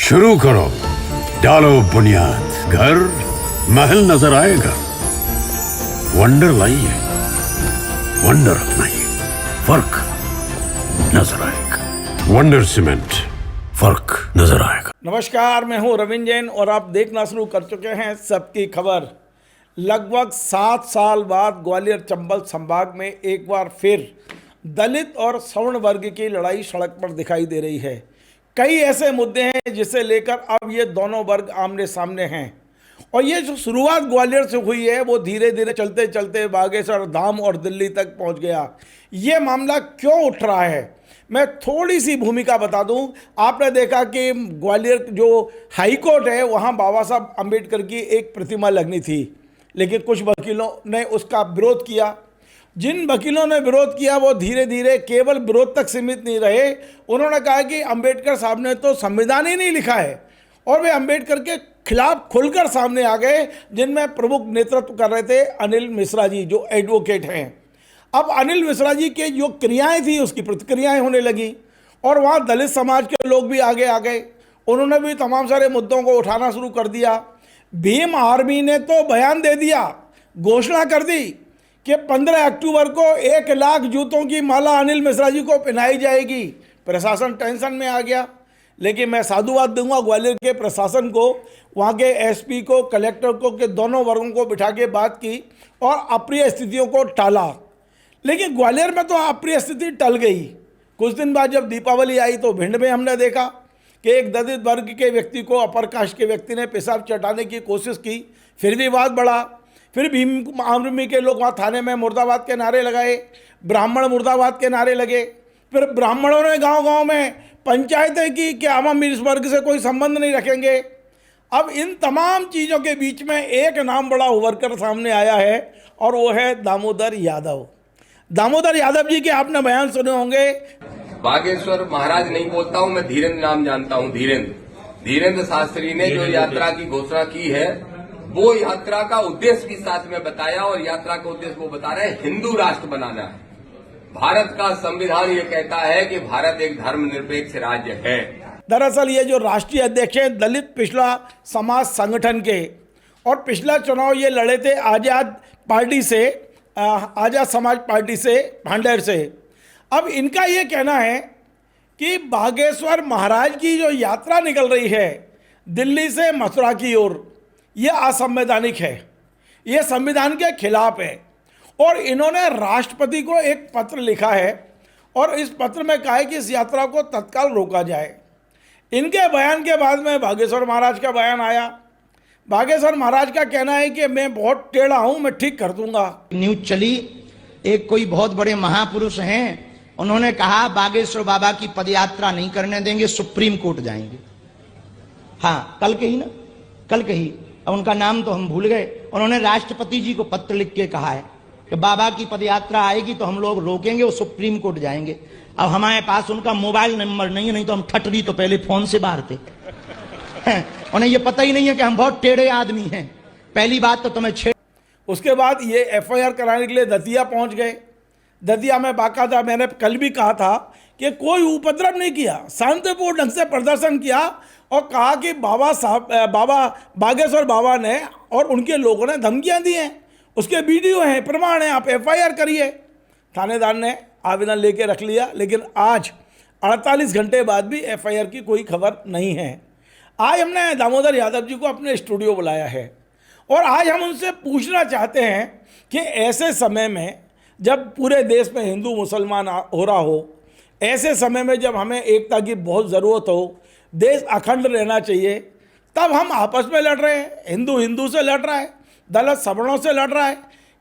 शुरू करो, डालो बुनियाद, घर महल नजर आएगा। वंडर लाइए, वंडर अपनाइए, फर्क नजर आएगा। वंडर सीमेंट, फर्क नजर आएगा। नमस्कार, मैं हूं रविंद्र जैन और आप देखना शुरू कर चुके हैं सबकी खबर। लगभग 7 साल बाद ग्वालियर चंबल संभाग में एक बार फिर दलित और सवर्ण वर्ग की लड़ाई सड़क पर दिखाई दे रही है। कई ऐसे मुद्दे हैं जिसे लेकर अब ये दोनों वर्ग आमने सामने हैं और ये जो शुरुआत ग्वालियर से हुई है वो धीरे धीरे चलते चलते बागेश्वर, धाम और दिल्ली तक पहुंच गया। ये मामला क्यों उठ रहा है, मैं थोड़ी सी भूमिका बता दूं। आपने देखा कि ग्वालियर जो हाई कोर्ट है वहां बाबा साहब अम्बेडकर की एक प्रतिमा लगनी थी, लेकिन कुछ वकीलों ने उसका विरोध किया। जिन वकीलों ने विरोध किया वो धीरे धीरे केवल विरोध तक सीमित नहीं रहे। उन्होंने कहा कि अंबेडकर साहब ने तो संविधान ही नहीं लिखा है, और वे अंबेडकर के खिलाफ खुलकर सामने आ गए, जिनमें प्रमुख नेतृत्व कर रहे थे अनिल मिश्रा जी, जो एडवोकेट हैं। अब अनिल मिश्रा जी के जो क्रियाएं थी उसकी प्रतिक्रियाएं होने लगी और वहाँ दलित समाज के लोग भी आगे आ गए। उन्होंने भी तमाम सारे मुद्दों को उठाना शुरू कर दिया। भीम आर्मी ने तो बयान दे दिया, घोषणा कर दी कि 15 अक्टूबर को 1 लाख जूतों की माला अनिल मिश्रा जी को पहनाई जाएगी। प्रशासन टेंशन में आ गया, लेकिन मैं साधुवाद दूंगा ग्वालियर के प्रशासन को, वहाँ के एसपी को, कलेक्टर को, के दोनों वर्गों को बिठा के बात की और अप्रिय स्थितियों को टाला। लेकिन ग्वालियर में तो अप्रिय स्थिति टल गई। कुछ दिन बाद जब दीपावली आई तो भिंड में हमने देखा कि एक दलित वर्ग के व्यक्ति को अपर कास्ट के व्यक्ति ने पेशाब चटाने की कोशिश की, फिर विवाद बढ़ा। फिर भीम आर्मी के लोग वहाँ थाने में मुर्दाबाद के नारे लगाए, ब्राह्मण मुर्दाबाद के नारे लगे। फिर ब्राह्मणों ने गांव-गांव में पंचायतें की कि हम इस वर्ग से कोई संबंध नहीं रखेंगे। अब इन तमाम चीज़ों के बीच में एक नाम बड़ा उभर कर सामने आया है और वो है दामोदर यादव। दामोदर यादव जी के आपने बयान सुने होंगे। बागेश्वर महाराज नहीं बोलता हूं मैं, धीरेन्द्र नाम जानता हूं। धीरेन्द्र शास्त्री ने जो यात्रा की घोषणा की है वो यात्रा का उद्देश्य भी साथ में बताया, और यात्रा का उद्देश्य वो बता रहे हैं हिंदू राष्ट्र बनाना है। भारत का संविधान ये कहता है कि भारत एक धर्मनिरपेक्ष राज्य है। दरअसल ये जो राष्ट्रीय अध्यक्ष है दलित पिछड़ा समाज संगठन के, और पिछला चुनाव ये लड़े थे आजाद पार्टी से, आजाद समाज पार्टी से, भांडेर से। अब इनका ये कहना है कि बागेश्वर महाराज की जो यात्रा निकल रही है दिल्ली से मथुरा की ओर, ये असंवैधानिक है, ये संविधान के खिलाफ है। और इन्होंने राष्ट्रपति को एक पत्र लिखा है और इस पत्र में कहा है कि इस यात्रा को तत्काल रोका जाए। इनके बयान के बाद में बागेश्वर महाराज का बयान आया। बागेश्वर महाराज का कहना है कि मैं बहुत टेढ़ा हूं, मैं ठीक कर दूंगा। न्यूज चली, एक कोई बहुत बड़े महापुरुष हैं, उन्होंने कहा बागेश्वर बाबा की पदयात्रा नहीं करने देंगे, सुप्रीम कोर्ट जाएंगे। हाँ, कल के ही अब उनका नाम तो हम भूल गए। उन्होंने राष्ट्रपति जी को पत्र लिख के कहा है कि बाबा की पदयात्रा आएगी तो हम लोग रोकेंगे, वो सुप्रीम कोर्ट जाएंगे। अब हमारे पास उनका मोबाइल नंबर नहीं है, नहीं तो हम ठटरी तो पहले फोन से मारते। उन्हें ये पता ही नहीं है कि हम बहुत टेढ़े आदमी हैं। पहली बात तो तुम्हें छेड़। उसके बाद ये एफआईआर कराने के लिए दतिया पहुंच गए। दतिया में बाकायदा मैंने कल भी कहा था कि कोई उपद्रव नहीं किया, शांतिपूर्ण ढंग से प्रदर्शन किया और कहा कि बागेश्वर बाबा ने और उनके लोगों ने धमकियां दी हैं, उसके वीडियो हैं, प्रमाण हैं, आप एफआईआर करिए। थानेदार ने आवेदन लेके रख लिया, लेकिन आज 48 घंटे बाद भी एफआईआर की कोई खबर नहीं है। आज हमने दामोदर यादव जी को अपने स्टूडियो बुलाया है और आज हम उनसे पूछना चाहते हैं कि ऐसे समय में जब पूरे देश में हिंदू मुसलमान हो रहा हो, ऐसे समय में जब हमें एकता की बहुत ज़रूरत हो, देश अखंड रहना चाहिए, तब हम आपस में लड़ रहे हैं, हिंदू से लड़ रहा है, दलित सवर्णों से लड़ रहा है।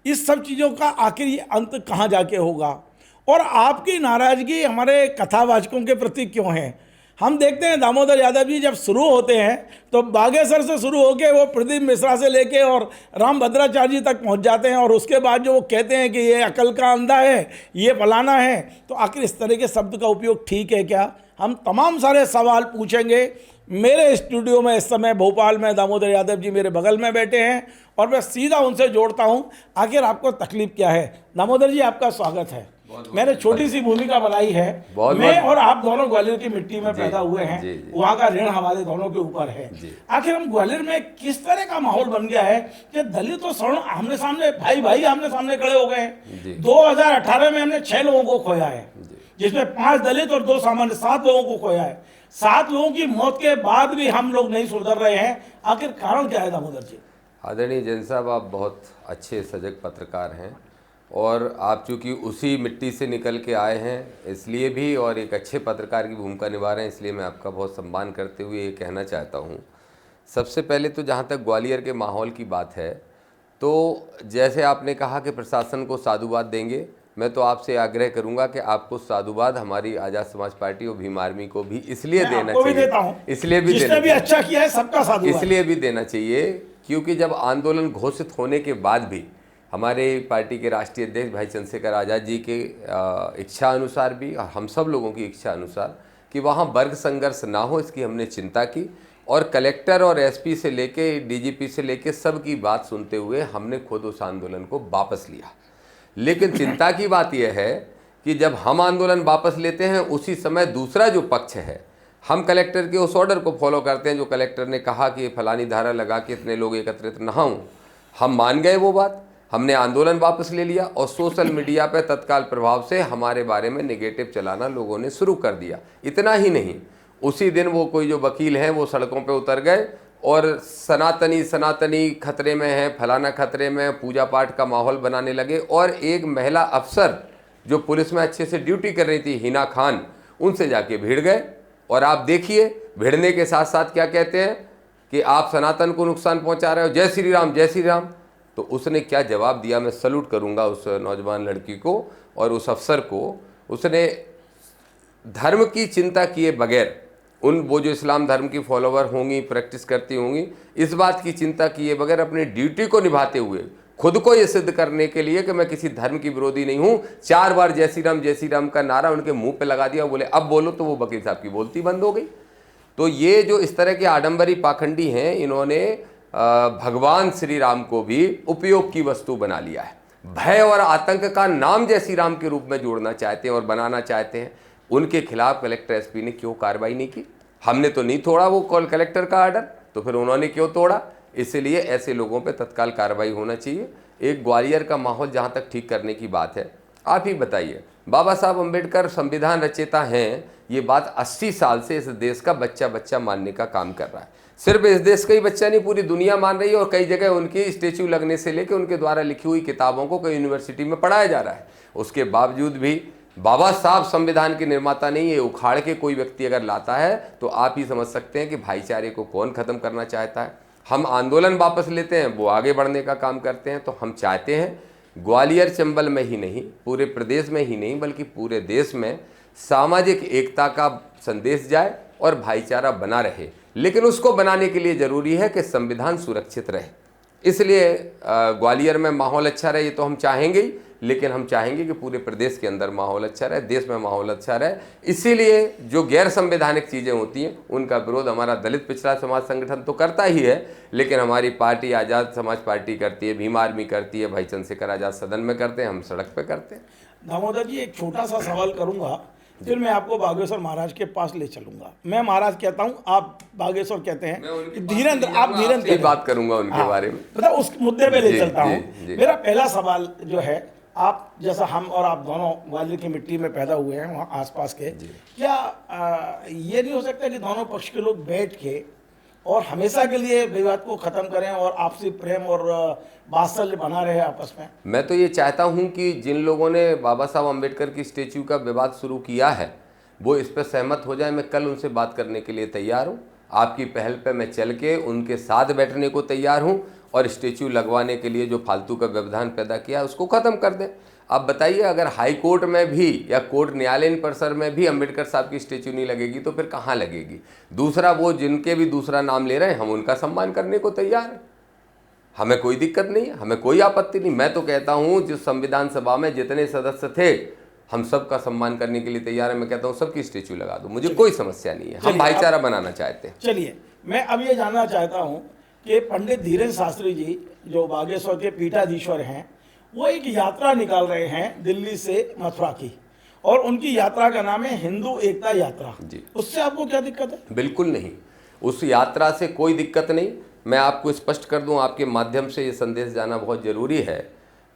इस सब चीज़ों का आखिर ये अंत कहाँ जाके होगा? और आपकी नाराज़गी हमारे कथावाचकों के प्रति क्यों है? हम देखते हैं दामोदर यादव जी जब शुरू होते हैं तो बागेश्वर से शुरू होकर वो प्रदीप मिश्रा से लेके और राम भद्राचार्य जी तक पहुंच जाते हैं, और उसके बाद जो वो कहते हैं कि ये अकल का अंधा है, ये फलाना है, तो आखिर इस तरह के शब्द का उपयोग ठीक है क्या? हम तमाम सारे सवाल पूछेंगे। मेरे स्टूडियो में इस समय भोपाल में दामोदर यादव जी मेरे बगल में बैठे हैं और मैं सीधा उनसे जोड़ता हूं, आखिर आपको तकलीफ क्या है? दामोदर जी, आपका स्वागत है। मैंने छोटी सी भूमिका बनाई है। मैं और आप दोनों ग्वालियर की मिट्टी में पैदा हुए हैं, वहाँ का ऋण हमारे दोनों के ऊपर है। आखिर हम ग्वालियर में किस तरह का माहौल बन गया है कि दलित और सवर्ण आमने सामने, भाई भाई आमने सामने खड़े हो गए हैं। 2018 में हमने 6 लोगों को खोया है, जिसमें 5 दलित और 2 सामान्य, 7 लोगों को खोया है। 7 लोगों की मौत के बाद भी हम लोग नहीं सुधर रहे हैं। आखिर कारण क्या है दामोदर जी? आदरणीय जैन साहब, आप बहुत अच्छे सजग पत्रकार हैं और आप चूँकि उसी मिट्टी से निकल के आए हैं इसलिए भी, और एक अच्छे पत्रकार की भूमिका निभा रहे हैं, इसलिए मैं आपका बहुत सम्मान करते हुए ये कहना चाहता हूँ। सबसे पहले तो जहाँ तक ग्वालियर के माहौल की बात है, तो जैसे आपने कहा कि प्रशासन को साधुवाद देंगे, मैं तो आपसे आग्रह करूंगा कि आपको साधुवाद हमारी आज़ाद समाज पार्टी और भीम आर्मी को भी इसलिए देना चाहिए, इसलिए भी जिसने भी अच्छा किया है सबका साधुवाद इसलिए भी देना चाहिए क्योंकि जब आंदोलन घोषित होने के बाद भी हमारे पार्टी के राष्ट्रीय अध्यक्ष भाई चंद्रशेखर आज़ाद जी के इच्छा अनुसार भी, और हम सब लोगों की इच्छा अनुसार, कि वहाँ वर्ग संघर्ष ना हो, इसकी हमने चिंता की और कलेक्टर और एसपी से लेके डीजीपी से लेके सबकी बात सुनते हुए हमने खुद उस आंदोलन को वापस लिया। लेकिन चिंता की बात यह है कि जब हम आंदोलन वापस लेते हैं उसी समय दूसरा जो पक्ष है, हम कलेक्टर के उस ऑर्डर को फॉलो करते हैं जो कलेक्टर ने कहा कि फलानी धारा लगा के इतने लोग एकत्रित न हों। हम मान गए वो बात, हमने आंदोलन वापस ले लिया और सोशल मीडिया पर तत्काल प्रभाव से हमारे बारे में नेगेटिव चलाना लोगों ने शुरू कर दिया। इतना ही नहीं, उसी दिन वो कोई जो वकील हैं वो सड़कों पे उतर गए और सनातनी खतरे में है, फलाना खतरे में, पूजा पाठ का माहौल बनाने लगे। और एक महिला अफसर जो पुलिस में अच्छे से ड्यूटी कर रही थी, हिना खान, उनसे जाके भिड़ गए। और आप देखिए भिड़ने के साथ साथ क्या कहते हैं कि आप सनातन को नुकसान पहुंचा रहे हो, जय श्री राम जय श्री राम। तो उसने क्या जवाब दिया, मैं सल्यूट करूंगा उस नौजवान लड़की को और उस अफसर को। उसने धर्म की चिंता किए बगैर, वो जो इस्लाम धर्म की फॉलोवर होंगी, प्रैक्टिस करती होंगी, इस बात की चिंता किए बगैर अपनी ड्यूटी को निभाते हुए खुद को ये सिद्ध करने के लिए कि मैं किसी धर्म की विरोधी नहीं हूँ, 4 बार जय श्री राम का नारा उनके मुंह पे लगा दिया। बोले अब बोलो, तो वो वकील साहब की बोलती बंद हो गई। तो ये जो इस तरह के आडंबरी पाखंडी हैं, इन्होंने भगवान श्री राम को भी उपयोग की वस्तु बना लिया है। भय और आतंक का नाम जय श्री राम के रूप में जोड़ना चाहते हैं और बनाना चाहते हैं। उनके खिलाफ कलेक्टर एसपी ने क्यों कार्रवाई नहीं की? हमने तो नहीं तोड़ा वो कलेक्टर का आर्डर, तो फिर उन्होंने क्यों तोड़ा? इसलिए ऐसे लोगों पे तत्काल कार्रवाई होना चाहिए। एक ग्वालियर का माहौल जहाँ तक ठीक करने की बात है, आप ही बताइए, बाबा साहब अम्बेडकर संविधान रचयिता हैं, ये बात 80 साल से इस देश का बच्चा बच्चा मानने का काम कर रहा है। सिर्फ इस देश का ही बच्चा नहीं, पूरी दुनिया मान रही है और कई जगह उनकी स्टेच्यू लगने से लेकर उनके द्वारा लिखी हुई किताबों को कई यूनिवर्सिटी में पढ़ाया जा रहा है। उसके बावजूद भी बाबा साहब संविधान के निर्माता नहीं, ये उखाड़ के कोई व्यक्ति अगर लाता है तो आप ही समझ सकते हैं कि भाईचारे को कौन खत्म करना चाहता है। हम आंदोलन वापस लेते हैं, वो आगे बढ़ने का काम करते हैं। तो हम चाहते हैं ग्वालियर चंबल में ही नहीं, पूरे प्रदेश में ही नहीं, बल्कि पूरे देश में सामाजिक एकता का संदेश जाए और भाईचारा बना रहे। लेकिन उसको बनाने के लिए ज़रूरी है कि संविधान सुरक्षित रहे। इसलिए ग्वालियर में माहौल अच्छा रहे, ये तो हम चाहेंगे ही, लेकिन हम चाहेंगे कि पूरे प्रदेश के अंदर माहौल अच्छा रहे, देश में माहौल अच्छा रहे। इसीलिए जो गैर संवैधानिक चीज़ें होती हैं उनका विरोध हमारा दलित पिछड़ा समाज संगठन तो करता ही है, लेकिन हमारी पार्टी आज़ाद समाज पार्टी करती है, भीम आर्मी करती है, भाई चंद्रशेखर आज़ाद सदन में करते हैं, हम सड़क पे करते हैं। दामोदर जी, एक छोटा सा सवाल करूंगा, फिर मैं आपको बागेश्वर महाराज के पास ले चलूंगा। मैं महाराज कहता हूं, आप बागेश्वर कहते हैं। धीरेन्द्र, आप धीरेन्द्र बात करूंगा उनके बारे में, मतलब उस मुद्दे पे ले चलता हूं। मेरा पहला सवाल जो है, आप जैसा हम और आप दोनों ग्वालियर की मिट्टी में पैदा हुए हैं, वहाँ आसपास के, क्या ये नहीं हो सकता कि दोनों पक्ष के लोग बैठ के और हमेशा के लिए विवाद को खत्म करें और आपसी प्रेम और वात्सल्य बना रहे आपस में? मैं तो ये चाहता हूँ कि जिन लोगों ने बाबा साहब अम्बेडकर की स्टेच्यू का विवाद शुरू किया है वो इस पर सहमत हो जाए। मैं कल उनसे बात करने के लिए तैयार हूँ। आपकी पहल पे मैं चल के उनके साथ बैठने को तैयार हूँ और स्टेच्यू लगवाने के लिए जो फालतू का व्यवधान पैदा किया उसको ख़त्म कर दें। आप बताइए, अगर हाई कोर्ट में भी या कोर्ट न्यायालयीन परिसर में भी अम्बेडकर साहब की स्टेच्यू नहीं लगेगी तो फिर कहाँ लगेगी? दूसरा, वो जिनके भी दूसरा नाम ले रहे हैं, हम उनका सम्मान करने को तैयार हैं, हमें कोई दिक्कत नहीं है, हमें कोई आपत्ति नहीं। मैं तो कहता हूँ जिस संविधान सभा में जितने सदस्य थे हम सबका सम्मान करने के लिए तैयार है। मैं कहता हूँ सबकी स्टेच्यू लगा दो, मुझे कोई समस्या नहीं है, हम भाईचारा बनाना चाहते हैं। चलिए, मैं अब ये जानना चाहता हूँ कि पंडित धीरेन्द्र शास्त्री जी जो बागेश्वर के पीठाधीश्वर हैं, वो एक यात्रा निकाल रहे हैं दिल्ली से मथुरा की, और उनकी यात्रा का नाम है हिंदू एकता यात्रा। जी। उससे आपको क्या दिक्कत है? बिल्कुल नहीं, उस यात्रा से कोई दिक्कत नहीं। मैं आपको स्पष्ट कर दूं, आपके माध्यम से ये संदेश जाना बहुत जरूरी है।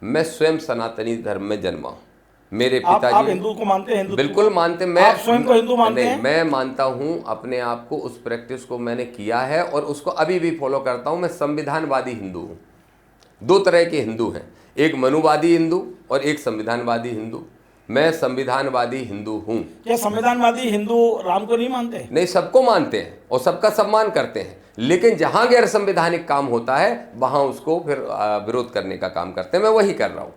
मैं स्वयं सनातनी धर्म में जन्मा हूं। मेरे आप पिताजी हिंदू को मानते हैं? हिंदुत्व बिल्कुल को? मानते। मैं आप स्वयं को हिंदू मानते नहीं, हैं? मैं मानता हूं अपने आप को, उस प्रैक्टिस को मैंने किया है और उसको अभी भी फॉलो करता हूं। मैं संविधानवादी हिंदू हूं। दो तरह के हिंदू हैं, एक मनुवादी हिंदू और एक संविधानवादी हिंदू। मैं संविधानवादी हिंदू हूं। क्या संविधानवादी हिंदू राम को नहीं मानते? नहीं, सबको मानते हैं और सबका सम्मान करते हैं, लेकिन जहां गैर संवैधानिक काम होता है वहां उसको फिर विरोध करने का काम करते हैं। मैं वही कर रहा हूं।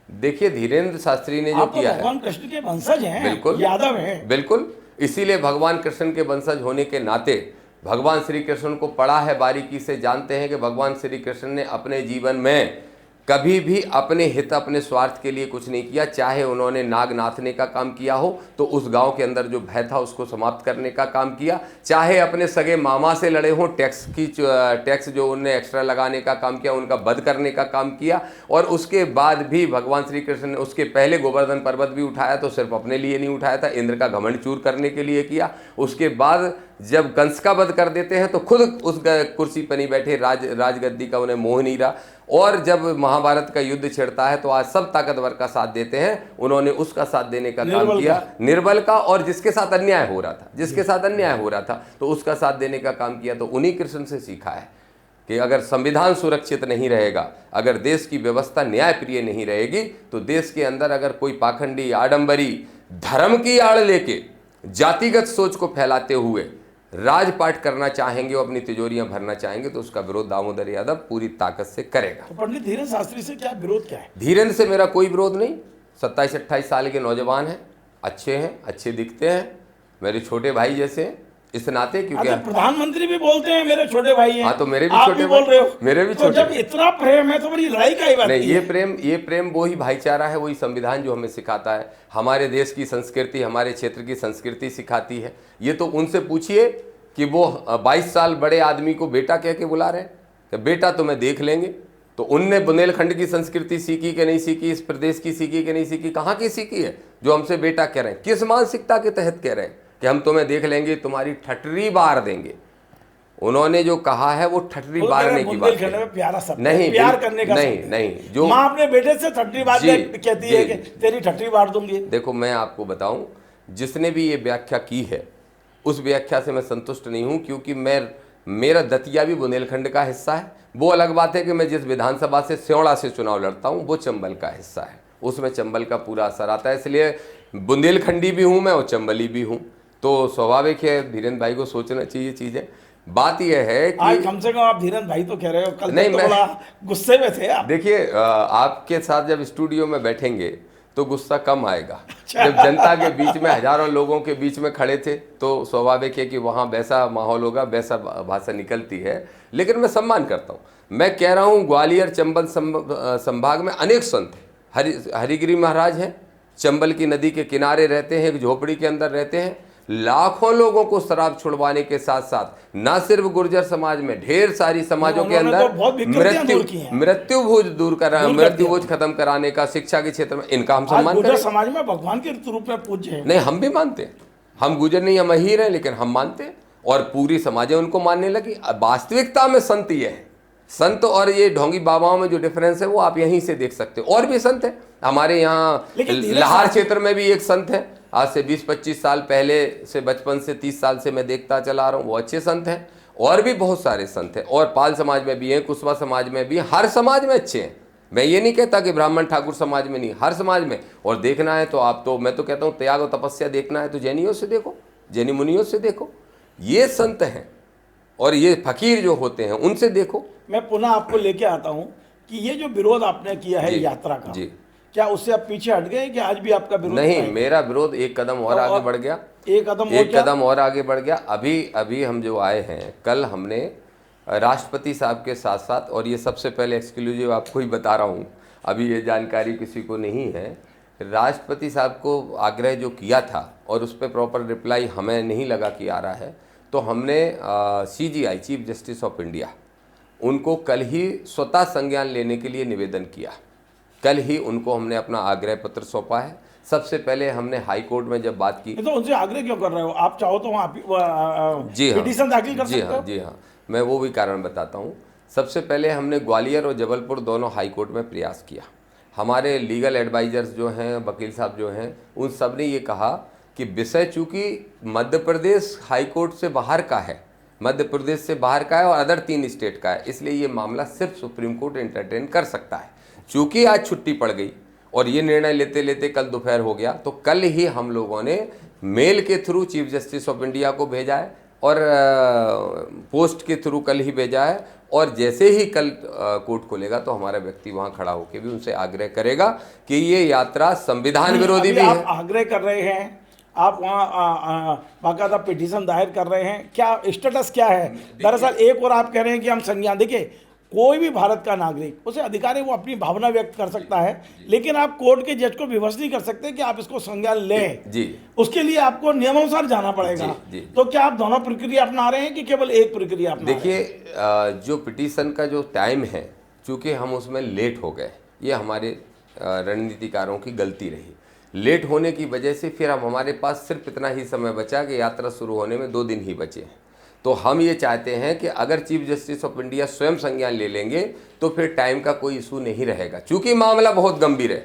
देखिए, धीरेन्द्र शास्त्री ने जो आप तो किया है, भगवान कृष्ण के वंशज हैं, बिल्कुल यादव हैं। बिल्कुल, इसीलिए भगवान कृष्ण के वंशज होने के नाते भगवान श्री कृष्ण को पढ़ा है, बारीकी से जानते हैं कि भगवान श्री कृष्ण ने अपने जीवन में कभी भी अपने हित, अपने स्वार्थ के लिए कुछ नहीं किया। चाहे उन्होंने नाग नाथने का काम किया हो तो उस गांव के अंदर जो भय था उसको समाप्त करने का काम किया, चाहे अपने सगे मामा से लड़े हों, टैक्स जो उन्होंने एक्स्ट्रा लगाने का काम किया, उनका वध करने का काम किया। और उसके बाद भी भगवान श्री कृष्ण ने उसके पहले गोवर्धन पर्वत भी उठाया तो सिर्फ अपने लिए नहीं उठाया था, इंद्र का घमंड चूर करने के लिए किया। उसके बाद जब कंस का वध कर देते हैं तो खुद उस कुर्सी पर नहीं बैठे, राजगद्दी का उन्हें मोह नहीं रहा। और जब महाभारत का युद्ध छिड़ता है तो आज सब ताकतवर का साथ देते हैं, उन्होंने उसका साथ देने का काम किया, निर्बल का, और जिसके साथ अन्याय हो रहा था तो उसका साथ देने का काम किया। तो उन्हीं कृष्ण से सीखा है कि अगर संविधान सुरक्षित नहीं रहेगा, अगर देश की व्यवस्था न्यायप्रिय नहीं रहेगी, तो देश के अंदर अगर कोई पाखंडी, आडंबरी, धर्म की आड़ लेके जातिगत सोच को फैलाते हुए राजपाट करना चाहेंगे और अपनी तिजोरियां भरना चाहेंगे तो उसका विरोध दामोदर यादव पूरी ताकत से करेगा। तो पंडित धीरेन्द्र शास्त्री से क्या विरोध क्या है? धीरेन्द्र से मेरा कोई विरोध नहीं। 27-28 साल के नौजवान हैं, अच्छे दिखते हैं, मेरे छोटे भाई जैसे हैं, इस नाते। क्योंकि प्रधानमंत्री भी बोलते हैं मेरे छोटे भाई हैं। हाँ, तो मेरे भी आप छोटे भी बोल रहे हो, मेरे भी तो छोटे। जब इतना प्रेम है तो बड़ी लड़ाई का ही बात नहीं, ये प्रेम वही भाईचारा है, वही संविधान जो हमें सिखाता है, हमारे देश की संस्कृति, हमारे क्षेत्र की संस्कृति सिखाती है। ये तो उनसे पूछिए कि वो 22 साल बड़े आदमी को बेटा कह के बुला रहे हैं कि बेटा तुम्हें देख लेंगे। तो उनने बुंदेलखंड की संस्कृति सीखी कि नहीं सीखी, इस प्रदेश की सीखी कि नहीं सीखी, कहाँ की सीखी है जो हमसे बेटा कह रहे हैं? किस मानसिकता के तहत कह रहे हैं कि हम तुम्हें देख लेंगे, तुम्हारी ठटरी बार देंगे? उन्होंने जो कहा है वो ठटरी बारने की बात है। प्यारा सब नहीं, प्यार करने का नहीं, जो माँ अपने बेटे से ठटरी बार कहती है कि तेरी ठटरी बार दूंगी। देखो, मैं आपको बताऊं, जिसने भी ये व्याख्या की है उस व्याख्या से मैं संतुष्ट नहीं हूं, क्योंकि मेरा दतिया भी बुंदेलखंड का हिस्सा है। वो अलग बात है कि मैं जिस विधानसभा से स्योड़ा से चुनाव लड़ता हूं वो चंबल का हिस्सा है, उसमें चंबल का पूरा असर आता है। इसलिए बुंदेलखंडी भी हूं मैं और चंबली भी हूं, तो स्वाभाविक है धीरेन्द्र भाई को सोचना चाहिए चीजें। बात यह है कि आज कम से कम आप धीरेन्द्र भाई तो कह रहे हो, कल नहीं, तो बड़ा गुस्से में थे आप। देखिए, आपके साथ जब स्टूडियो में बैठेंगे तो गुस्सा कम आएगा। जब जनता के बीच में, हजारों लोगों के बीच में खड़े थे तो स्वाभाविक है कि वहाँ वैसा माहौल होगा, वैसा भाषा निकलती है। लेकिन मैं सम्मान करता हूँ। मैं कह रहा हूँ, ग्वालियर चंबल संभाग में अनेक संत हैं। हरिगिरी महाराज हैं, चंबल की नदी के किनारे रहते हैं, एक झोपड़ी के अंदर रहते हैं। लाखों लोगों को शराब छुड़वाने के साथ साथ न सिर्फ गुर्जर समाज में, ढेर सारी समाजों के अंदर मृत्यु भोज खत्म कराने का, शिक्षा के क्षेत्र में इनका हम सम्मान करें। समाज में भगवान के रूप में पूज्य है। नहीं, हम भी मानते हैं, हम गुजर नहीं, हम अहीर हैं, लेकिन हम मानते हैं और पूरी समाज उनको मानने लगी। वास्तविकता में संत ये है, संत और ये ढोंगी बाबाओं में जो डिफरेंस है वो आप यहीं से देख सकते हो। और भी संत है हमारे यहाँ, लाहौर क्षेत्र में भी एक संत है, आज से 20-25 साल पहले से, बचपन से 30 साल से मैं देखता चला रहा हूँ, वो अच्छे संत हैं। और भी बहुत सारे संत हैं, और पाल समाज में भी हैं, कुशवा समाज में भी, हर समाज में अच्छे हैं। मैं ये नहीं कहता कि ब्राह्मण ठाकुर समाज में नहीं, हर समाज में। और देखना है तो आप तो, मैं तो कहता हूँ त्याग और तपस्या देखना है तो जैनियों से देखो, जैनी मुनियों से देखो, ये संत हैं। और ये फकीर जो होते हैं उनसे देखो। मैं पुनः आपको लेके आता हूँ कि ये जो विरोध आपने किया है यात्रा का, जी, क्या उससे आप पीछे हट गए कि आज भी आपका विरोध? नहीं, मेरा विरोध एक कदम और आगे बढ़ गया, एक कदम और आगे बढ़ गया। अभी हम जो आए हैं, कल हमने राष्ट्रपति साहब के साथ साथ, और ये सबसे पहले एक्सक्लूसिव आपको ही बता रहा हूँ, अभी ये जानकारी किसी को नहीं है, राष्ट्रपति साहब को आग्रह जो किया था और उस पर प्रॉपर रिप्लाई हमें नहीं लगा कि आ रहा है, तो हमने CJI, chief justice of India, उनको कल ही स्वतः संज्ञान लेने के लिए निवेदन किया कल ही उनको हमने अपना आग्रह पत्र सौंपा है। सबसे पहले हमने हाई कोर्ट में जब बात की, तो उनसे आग्रह क्यों कर रहे हो? आप चाहो तो वहाँ जी हाँ, पिटीशन दाखिल कर जी सकते हो। हाँ, जी हाँ, मैं वो भी कारण बताता हूँ। सबसे पहले हमने ग्वालियर और जबलपुर दोनों हाई कोर्ट में प्रयास किया। हमारे लीगल एडवाइजर्स जो हैं, वकील साहब जो हैं, उन सब ने ये कहा कि विषय चूँकि मध्य प्रदेश हाई कोर्ट से बाहर का है, मध्य प्रदेश से बाहर का है और अदर 3 स्टेट का है, इसलिए ये मामला सिर्फ सुप्रीम कोर्ट एंटरटेन कर सकता है। चूँकि आज छुट्टी पड़ गई और ये निर्णय लेते लेते कल दोपहर हो गया, तो कल ही हम लोगों ने मेल के through chief justice of India को भेजा है और पोस्ट के थ्रू कल ही भेजा है। और जैसे ही कल कोर्ट खोलेगा तो हमारा व्यक्ति वहां खड़ा होकर भी उनसे आग्रह करेगा कि ये यात्रा संविधान विरोधी भी आप है। आग्रह कर रहे हैं, आप वहाँ बाकायदा पिटीशन दायर कर रहे हैं, क्या स्टेटस क्या है? दरअसल एक और आप कह रहे हैं कि हम संज्ञान, देखिए कोई भी भारत का नागरिक, उसे अधिकार है वो अपनी भावना व्यक्त कर सकता है, लेकिन आप कोर्ट के जज को विवश नहीं कर सकते कि आप इसको संज्ञान लें। जी, उसके लिए आपको नियमानुसार जाना पड़ेगा। जी। तो क्या आप दोनों प्रक्रिया अपना रहे हैं कि केवल एक प्रक्रिया अपना रहे हैं? देखिए, जो पिटीशन का जो टाइम है, चूँकि हम उसमें लेट हो गए, ये हमारे रणनीतिकारों की गलती रही। लेट होने की वजह से फिर अब हमारे पास सिर्फ इतना ही समय बचा कि यात्रा शुरू होने में 2 दिन ही बचे हैं। तो हम ये चाहते हैं कि अगर चीफ जस्टिस ऑफ इंडिया स्वयं संज्ञान ले लेंगे तो फिर टाइम का कोई इशू नहीं रहेगा। चूँकि मामला बहुत गंभीर है,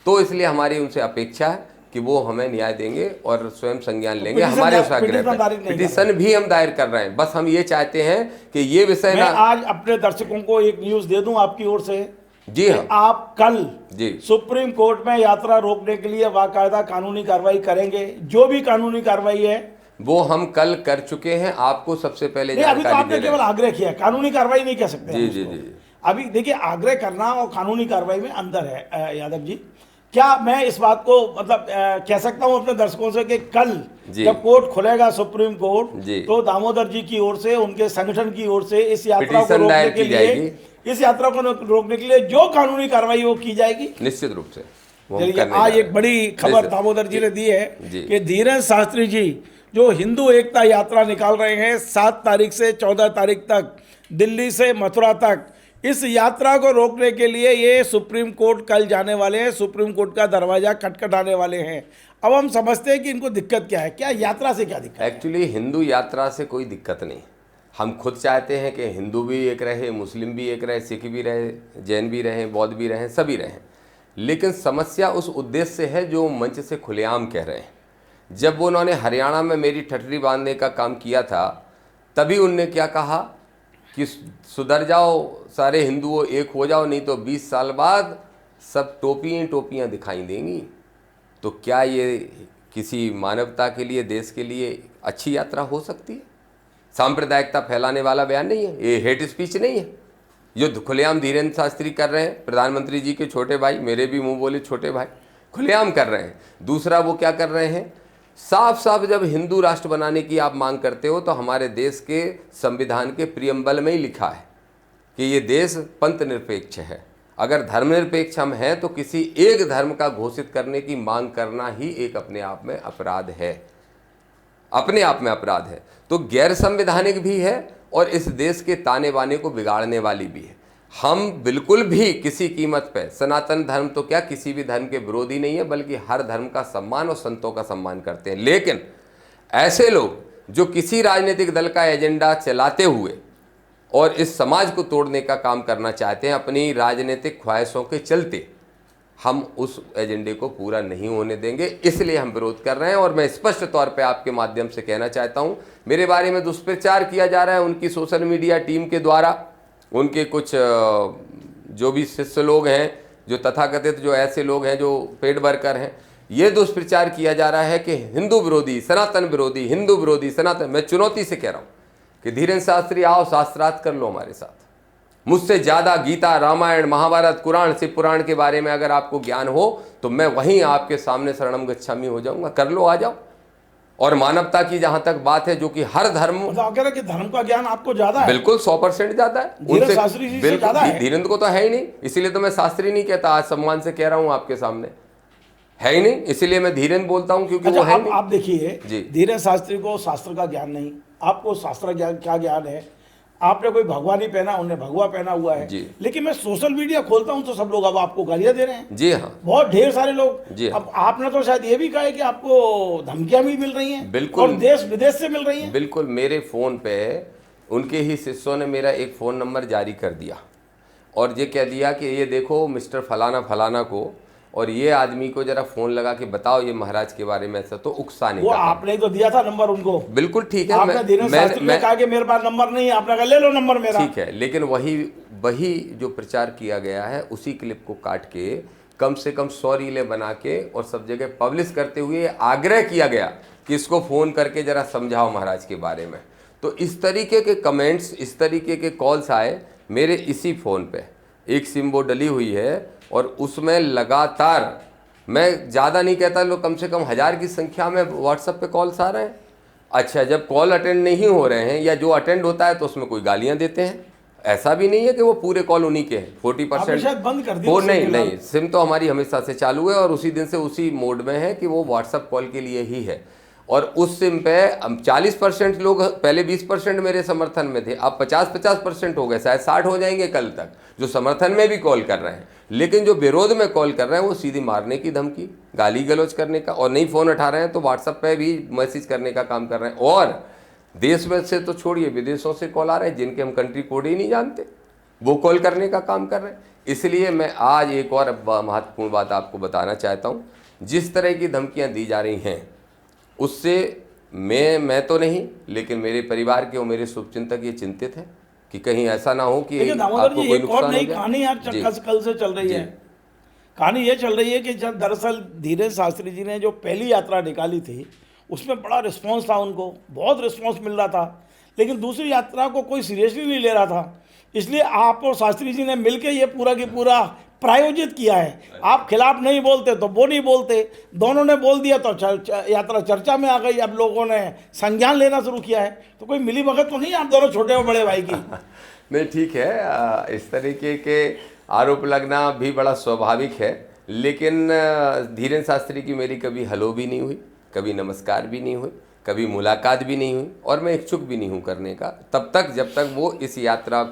तो इसलिए हमारी उनसे अपेक्षा है कि वो हमें न्याय देंगे और स्वयं संज्ञान लेंगे। हमारे उस आग्रह पर पिटीशन भी हम दायर कर रहे हैं। बस हम ये चाहते हैं कि ये विषय मैं आज अपने दर्शकों को एक न्यूज़ दे दूं आपकी ओर से। जी हाँ, आप कल जी सुप्रीम कोर्ट में यात्रा रोकने के लिए बाकायदा कानूनी कार्रवाई करेंगे। जो भी कानूनी कार्रवाई है वो हम कल कर चुके हैं, आपको सबसे पहले नहीं, अभी तो जानकारी आपने दे रहे केवल आग्रह किया, कानूनी कार्रवाई नहीं कह सकते जी हम जी उसको। जी। अभी देखिए, आग्रह करना और कानूनी कार्रवाई में अंतर है। यादव जी, क्या मैं इस बात को मतलब कह सकता हूं अपने दर्शकों से कि कल जब कोर्ट खुलेगा सुप्रीम कोर्ट, तो दामोदर जी की ओर से, उनके संगठन की ओर से इस यात्रा को रोकने के लिए, इस यात्रा को रोकने के लिए जो कानूनी कार्रवाई वो की जाएगी? निश्चित रूप से। आज एक बड़ी खबर दामोदर जी ने दी है कि धीरेन्द्र शास्त्री जी जो हिंदू एकता यात्रा निकाल रहे हैं 7 तारीख से 14 तारीख तक, दिल्ली से मथुरा तक, इस यात्रा को रोकने के लिए ये सुप्रीम कोर्ट कल जाने वाले हैं, सुप्रीम कोर्ट का दरवाजा खटखटाने वाले हैं। अब हम समझते हैं कि इनको दिक्कत क्या है, क्या यात्रा से क्या दिक्कत? एक्चुअली हिंदू यात्रा से कोई दिक्कत नहीं। हम खुद चाहते हैं कि हिंदू भी एक रहे, मुस्लिम भी एक रहे, सिख भी रहे, जैन भी रहें, बौद्ध भी रहें, सभी रहें। लेकिन समस्या उस उद्देश्य से है जो मंच से खुलेआम कह रहे हैं। जब वो उन्होंने हरियाणा में मेरी ठटरी बांधने का काम किया था, तभी उनने क्या कहा कि सुधर जाओ सारे हिंदुओं, एक हो जाओ, नहीं तो 20 साल बाद सब टोपियाँ दिखाई देंगी। तो क्या ये किसी मानवता के लिए, देश के लिए अच्छी यात्रा हो सकती है? सांप्रदायिकता फैलाने वाला बयान नहीं है, ये हेट स्पीच नहीं है। जो खुलेआम धीरेन्द्र शास्त्री कर रहे हैं, प्रधानमंत्री जी के छोटे भाई, मेरे भी मुंह बोले छोटे भाई, खुलेआम कर रहे हैं। दूसरा वो क्या कर रहे हैं, साफ साफ जब हिंदू राष्ट्र बनाने की आप मांग करते हो तो हमारे देश के संविधान के प्रियम्बल में ही लिखा है कि ये देश पंथ निरपेक्ष है। अगर धर्मनिरपेक्ष हम हैं तो किसी एक धर्म का घोषित करने की मांग करना ही एक अपने आप में अपराध है, अपने आप में अपराध है। तो गैर संवैधानिक भी है और इस देश के ताने बाने को बिगाड़ने वाली भी है। हम बिल्कुल भी किसी कीमत पे, सनातन धर्म तो क्या किसी भी धर्म के विरोधी नहीं है, बल्कि हर धर्म का सम्मान और संतों का सम्मान करते हैं। लेकिन ऐसे लोग जो किसी राजनीतिक दल का एजेंडा चलाते हुए और इस समाज को तोड़ने का काम करना चाहते हैं अपनी राजनीतिक ख्वाहिशों के चलते, हम उस एजेंडे को पूरा नहीं होने देंगे। इसलिए हम विरोध कर रहे हैं। और मैं स्पष्ट तौर पे आपके माध्यम से कहना चाहता हूं, मेरे बारे में दुष्प्रचार किया जा रहा है उनकी सोशल मीडिया टीम के द्वारा, उनके कुछ जो भी शिष्य लोग हैं, जो तथाकथित जो ऐसे लोग हैं जो पेड वर्कर हैं, ये दुष्प्रचार किया जा रहा है कि हिंदू विरोधी, सनातन विरोधी, हिंदू विरोधी, सनातन। मैं चुनौती से कह रहा हूँ कि धीरेन्द्र शास्त्री आओ, शास्त्रार्थ कर लो हमारे साथ। मुझसे ज़्यादा गीता, रामायण, महाभारत, कुरान, शिव पुराण के बारे में अगर आपको ज्ञान हो तो मैं वहीं आपके सामने शरणम गच्छामि हो जाऊंगा। कर लो, आ जाओ। और मानवता की जहां तक बात है, जो कि हर धर्म, मतलब कि धर्म का ज्ञान आपको ज्यादा है, बिल्कुल 100% ज्यादा है धीरेन्द्र शास्त्री जी से ज्यादा है। धीरेन्द्र को तो है ही नहीं, इसीलिए तो मैं शास्त्री नहीं कहता, आज सम्मान से कह रहा हूं आपके सामने, है ही नहीं, इसीलिए मैं धीरेन्द्र बोलता हूं क्योंकि वो है नहीं। आप देखिए, धीरेन्द्र शास्त्री को शास्त्र का ज्ञान नहीं, आपको शास्त्र ज्ञान क्या ज्ञान है? आपने कोई भगवा नहीं पहना, उन्हें भगवा पहना हुआ है। जी। लेकिन मैं सोशल मीडिया खोलता हूं तो सब लोग अब आपको गालियां दे रहे हैं। जी हाँ, बहुत ढेर सारे लोग। जी हाँ। अब आपने तो शायद ये भी कहा है कि आपको धमकियां भी मिल रही हैं, बिल्कुल। और देश विदेश से मिल रही हैं। बिल्कुल, मेरे फ़ोन पे उनके ही शिष्यों ने मेरा एक फ़ोन नंबर जारी कर दिया और ये कह दिया कि ये देखो मिस्टर फलाना फलाना को और ये आदमी को जरा फ़ोन लगा के बताओ ये महाराज के बारे में, ऐसा तो उकसाने वो का काम। आपने तो दिया था नंबर उनको। बिल्कुल ठीक है, आपने धीरेन्द्र शास्त्री ने कहा कि मेरे पास नंबर नहीं है, आपने कहा ले लो नंबर मेरा। ठीक है, लेकिन वही जो प्रचार किया गया है उसी क्लिप को काट के कम से कम 100 रीलें बना के और सब जगह पब्लिश करते हुए आग्रह किया गया कि इसको फ़ोन करके ज़रा समझाओ महाराज के बारे में। तो इस तरीके के कमेंट्स, इस तरीके के कॉल्स आए मेरे इसी फ़ोन पे। एक सिम वो डली हुई है और उसमें लगातार, मैं ज़्यादा नहीं कहता, लोग कम से कम 1000 की संख्या में व्हाट्सएप पे कॉल्स आ रहे हैं। अच्छा, जब कॉल अटेंड नहीं हो रहे हैं या जो अटेंड होता है तो उसमें कोई गालियाँ देते हैं। ऐसा भी नहीं है कि वो पूरे कॉल उन्हीं के हैं। 40% शायद बंद कर दी वो नहीं, सिम तो हमारी हमेशा से चालू है और उसी दिन से उसी मोड में है कि वो व्हाट्सएप कॉल के लिए ही है। और उस सिम पे 40% लोग, पहले 20% मेरे समर्थन में थे, अब 50-50% हो गए, शायद 60 हो जाएंगे कल तक, जो समर्थन में भी कॉल कर रहे हैं। लेकिन जो विरोध में कॉल कर रहे हैं वो सीधी मारने की धमकी, गाली गलौज करने का, और नहीं फ़ोन उठा रहे हैं तो व्हाट्सएप पे भी मैसेज करने का काम कर रहे हैं। और देश में से तो छोड़िए, विदेशों से कॉल आ रहे हैं जिनके हम कंट्री कोड ही नहीं जानते, वो कॉल करने का काम कर रहे हैं। इसलिए मैं आज एक और महत्वपूर्ण बात आपको बताना चाहता हूँ। जिस तरह की धमकियाँ दी जा रही हैं उससे मैं तो नहीं, लेकिन मेरे परिवार के और मेरे शुभचिंतक ये चिंतित हैं कि कहीं ऐसा ना हो कि आपको कोई नुकसान हो जाए। कहानी यार कल से चल रही है। कहानी ये चल रही है कि जब दरअसल धीरेन्द्र शास्त्री जी ने जो पहली यात्रा निकाली थी उसमें बड़ा रिस्पांस था, उनको बहुत रिस्पांस मिल रहा था, लेकिन दूसरी यात्रा को कोई सीरियसली नहीं ले रहा था। इसलिए आप और शास्त्री जी ने मिलकर ये पूरा की पूरा प्रायोजित किया है। आप खिलाफ नहीं बोलते तो वो नहीं बोलते, दोनों ने बोल दिया तो यात्रा चर्चा में आ गई। अब लोगों ने संज्ञान लेना शुरू किया है। तो कोई मिली भगत तो नहीं आप दोनों छोटे और बड़े भाई की? नहीं, ठीक है, इस तरीके के आरोप लगना भी बड़ा स्वाभाविक है, लेकिन धीरेन्द्र शास्त्री की मेरी कभी हलो भी नहीं हुई, कभी नमस्कार भी नहीं हुई, कभी मुलाकात भी नहीं हुई, और मैं इच्छुक भी नहीं हूँ करने का तब तक जब तक वो इस यात्रा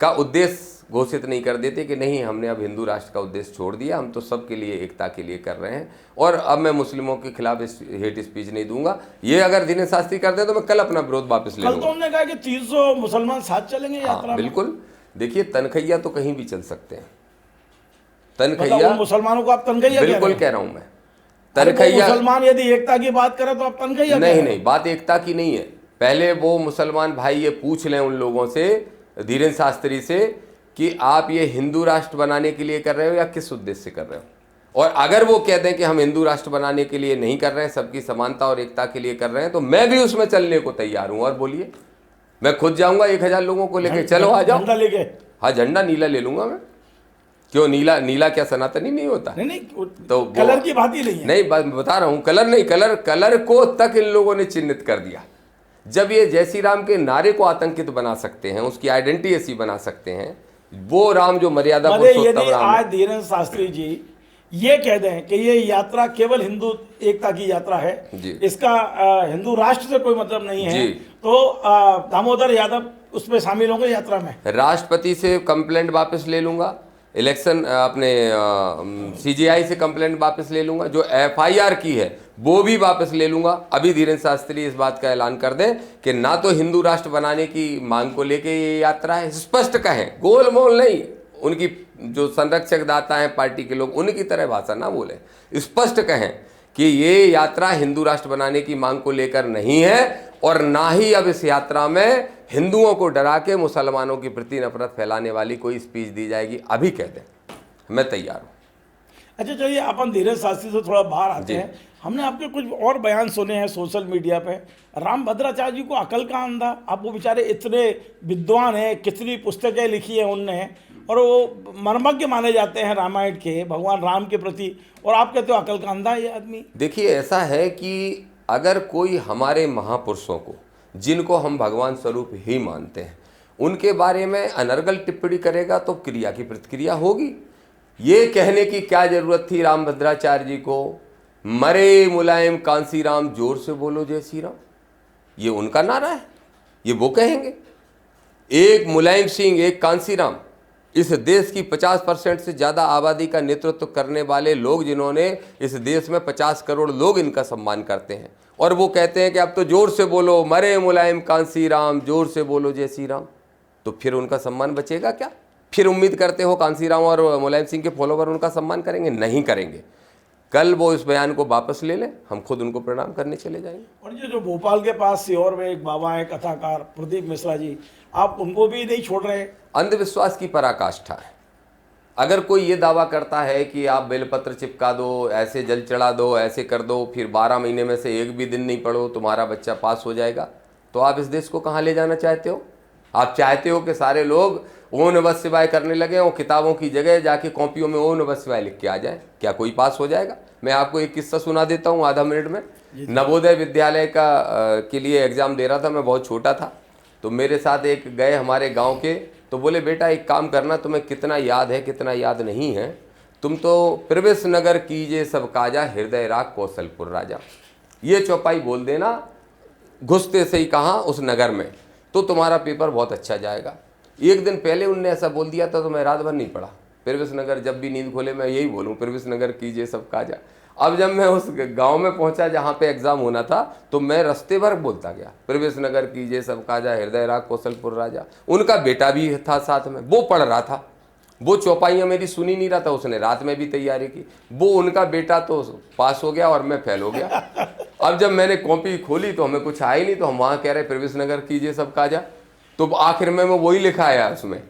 का उद्देश्य घोषित नहीं कर देते कि नहीं, हमने अब हिंदू राष्ट्र का उद्देश्य छोड़ दिया, हम तो सबके लिए, एकता के लिए कर रहे हैं, और अब मैं मुस्लिमों के खिलाफ हेट स्पीच नहीं दूंगा। ये अगर धीरेन्द्र शास्त्री करते हैं तो मैं कल अपना विरोध वापस ले लूंगा। कल तो उन्होंने कहा कि 300 मुसलमान साथ चलेंगे यात्रा में। बिल्कुल, देखिए तनखैया तो कहीं भी चल सकते हैं। तनखैया मुसलमानों को आप तनखैया बिल्कुल कह रहा हूं मैं। तनखैया मुसलमान यदि एकता की बात करें तो आप तनखैया नहीं, बात एकता की नहीं है। पहले वो मुसलमान भाई ये पूछ लें उन लोगों से, धीरेन्द्र शास्त्री से, कि आप ये हिंदू राष्ट्र बनाने के लिए कर रहे हो या किस उद्देश्य से कर रहे हो। और अगर वो कह दें कि हम हिंदू राष्ट्र बनाने के लिए नहीं कर रहे हैं, सबकी समानता और एकता के लिए कर रहे हैं, तो मैं भी उसमें चलने को तैयार हूं। और बोलिए, मैं खुद जाऊंगा 1000 लोगों को लेके, चलो आ जाओ। झंडा लेके? हाँ, झंडा नीला ले लूंगा मैं। क्यों नीला क्या सनातनी नहीं होता? नहीं, तो कलर की बात ही नहीं है। नहीं, बता रहा हूं, कलर नहीं, कलर को तक इन लोगों ने चिन्हित कर दिया। जब ये जय श्री राम के नारे को आतंकित बना सकते हैं, उसकी आइडेंटिटी ऐसी बना सकते हैं, वो राम जो मर्यादा पुरुषोत्तम राम। आज धीरेन्द्र शास्त्री जी ये कह दें कि ये यात्रा केवल हिंदू एकता की यात्रा है, इसका हिंदू राष्ट्र से कोई मतलब नहीं है, तो दामोदर यादव उसमें शामिल होंगे यात्रा में। राष्ट्रपति से कंप्लेंट वापस ले लूंगा, इलेक्शन अपने CGI से कंप्लेंट वापस ले लूंगा, जो FIR की है वो भी वापस ले लूंगा। अभी धीरेन्द्र शास्त्री इस बात का ऐलान कर दें कि ना तो हिंदू राष्ट्र बनाने की मांग को लेके ये यात्रा है, स्पष्ट कहें, गोल मोल नहीं। उनकी जो संरक्षक दाता हैं पार्टी के लोग, उनकी तरह भाषा ना बोले, स्पष्ट कहें कि ये यात्रा हिंदू राष्ट्र बनाने की मांग को लेकर नहीं है, और ना ही अब इस यात्रा में हिंदुओं को डरा के मुसलमानों के प्रति नफरत फैलाने वाली कोई स्पीच दी जाएगी। अभी कह दें, मैं तैयार हूँ। अच्छा, चलिए अपन धीरेन्द्र शास्त्री से थोड़ा बाहर आते हैं। हमने आपके कुछ और बयान सुने हैं सोशल मीडिया पे। राम भद्राचार्य जी को अकल का अंधा, आप वो बेचारे इतने विद्वान हैं, कितनी पुस्तकें लिखी हैं उनने, और वो मर्मज्ञ माने जाते हैं रामायण के, भगवान राम के प्रति, और आप कहते हो अकल का अंधा है ये आदमी। देखिए, ऐसा है कि अगर कोई हमारे महापुरुषों को, जिनको हम भगवान स्वरूप ही मानते हैं, उनके बारे में अनर्गल टिप्पणी करेगा तो क्रिया की प्रतिक्रिया होगी। ये कहने की क्या जरूरत थी राम भद्राचार्य जी को, मरे मुलायम कांसी राम, जोर से बोलो जय श्री राम, ये उनका नारा है, ये वो कहेंगे। एक मुलायम सिंह, एक कांसीराम, इस देश की 50% से ज़्यादा आबादी का नेतृत्व करने वाले लोग, जिन्होंने इस देश में 50 करोड़ लोग इनका सम्मान करते हैं, और वो कहते हैं कि अब तो जोर से बोलो मरे मुलायम कांसीराम, जोर से बोलो जय श्री राम, तो फिर उनका सम्मान बचेगा क्या? फिर उम्मीद करते हो कांसीराम और मुलायम सिंह के फॉलोवर उनका सम्मान करेंगे? नहीं करेंगे। कल वो इस बयान को वापस ले लें, हम खुद उनको प्रणाम करने चले जाएंगे। और ये जो भोपाल के पास सीहोर में एक बाबा है कथाकार प्रदीप मिश्रा जी, आप उनको भी नहीं छोड़ रहे? अंधविश्वास की पराकाष्ठा है। अगर कोई ये दावा करता है कि आप बेलपत्र चिपका दो, ऐसे जल चढ़ा दो, ऐसे कर दो, फिर 12 महीने में से एक भी दिन नहीं पढ़ो तुम्हारा बच्चा पास हो जाएगा, तो आप इस देश को कहाँ ले जाना चाहते हो? आप चाहते हो कि सारे लोग ओम नमः शिवाय करने लगे और किताबों की जगह जाके कॉपियों में ओम नमः शिवाय लिख के आ जाए? क्या कोई पास हो जाएगा? मैं आपको एक किस्सा सुना देता हूँ आधा मिनट में। नवोदय विद्यालय के लिए एग्ज़ाम दे रहा था, मैं बहुत छोटा था, तो मेरे साथ एक गए हमारे गांव के, तो बोले बेटा एक काम करना, तुम्हें कितना याद है कितना याद नहीं है, तुम तो प्रवेश नगर कीजिए सब काजा, हृदय राग कौशलपुर राजा, ये चौपाई बोल देना घुसते से ही कहाँ उस नगर में, तो तुम्हारा पेपर बहुत अच्छा जाएगा। एक दिन पहले उनने ऐसा बोल दिया था तो मैं रात भर नहीं पढ़ा। प्रवेश नगर जब भी नींद खोले मैं यही बोलूँ, प्रवेश नगर कीजिए सब काजा। अब जब मैं उस गांव में पहुंचा जहां पे एग्जाम होना था, तो मैं रास्ते भर बोलता गया प्रवेश नगर कीजिए सब काजा, हृदय राग कौशलपुर राजा। उनका बेटा भी था साथ में, वो पढ़ रहा था, वो चौपाइयाँ मेरी सुनी नहीं रहा था, उसने रात में भी तैयारी की। वो उनका बेटा तो पास हो गया और मैं फेल हो गया। अब जब मैंने कॉपी खोली तो हमें कुछ आया ही नहीं, तो हम वहाँ कह रहे प्रवेश नगर कीजिए सब काजा, तो आखिर में मैं वही लिखा आया उसमें,